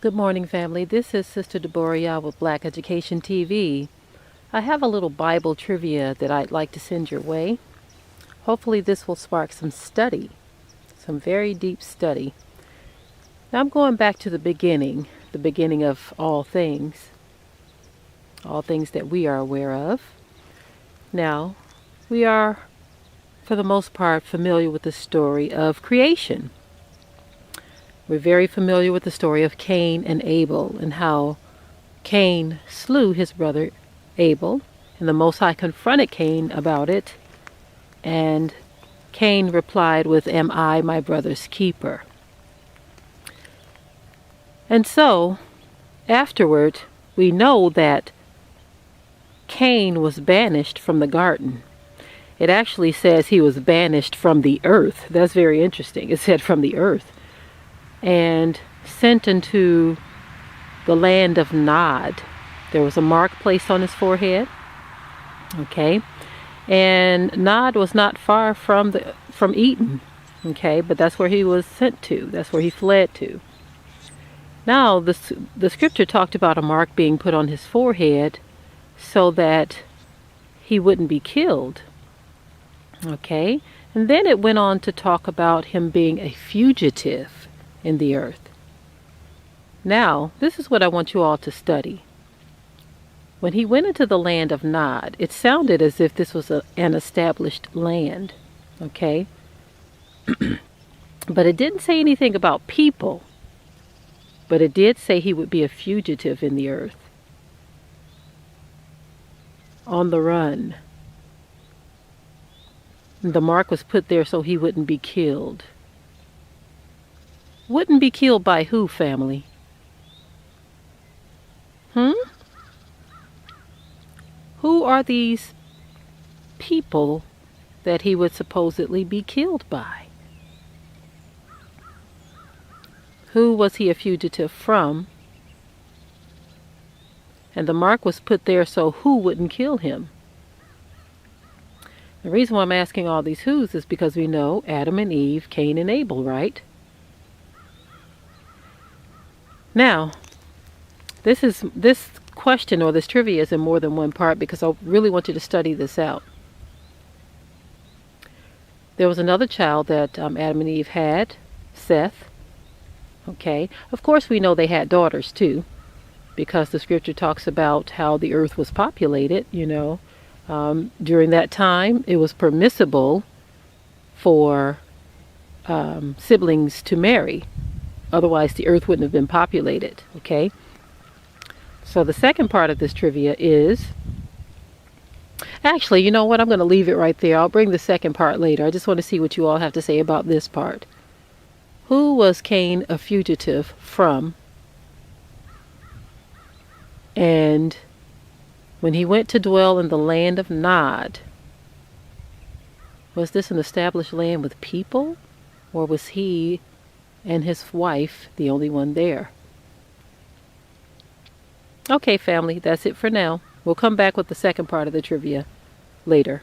Good morning, family. This is Sister Deborah with Black Education TV. I have a little Bible trivia that I'd like to send your way. Hopefully this will spark some study, some very deep study. Now I'm going back to the beginning of all things that we are aware of. Now, we are, for the most part, familiar with the story of creation. We're very familiar with the story of Cain and Abel and how Cain slew his brother Abel, and the Most High confronted Cain about it, and Cain replied with, "Am I my brother's keeper?" And so, afterward, we know that Cain was banished from the garden. It actually says he was banished from the earth. That's very interesting. It said from the earth. And sent into the land of Nod. There was a mark placed on his forehead. Okay. And Nod was not far from Eden. Okay, but that's where he was sent to. That's where he fled to. Now, the scripture talked about a mark being put on his forehead so that he wouldn't be killed. Okay? And then it went on to talk about him being a fugitive in the earth. Now, this is what I want you all to study. When he went into the land of Nod, it sounded as if this was an established land. Okay? But it didn't say anything about people. But it did say he would be a fugitive in the earth. On the run. The mark was put there so he wouldn't be killed. Wouldn't be killed by who, family? Who are these people that he would supposedly be killed by? Who was he a fugitive from? And the mark was put there so who wouldn't kill him? The reason why I'm asking all these who's is because we know Adam and Eve, Cain and Abel, right? Now, this question or this trivia is in more than one part because I really want you to study this out. There was another child that Adam and Eve had, Seth. Okay, of course we know they had daughters too, because the scripture talks about how the earth was populated. During that time, it was permissible for siblings to marry. Otherwise, the earth wouldn't have been populated, okay? So the second part of this trivia is... Actually, you know what? I'm going to leave it right there. I'll bring the second part later. I just want to see what you all have to say about this part. Who was Cain a fugitive from? And when he went to dwell in the land of Nod, was this an established land with people? Or was he and his wife the only one there? Okay, family, that's it for now. We'll come back with the second part of the trivia later.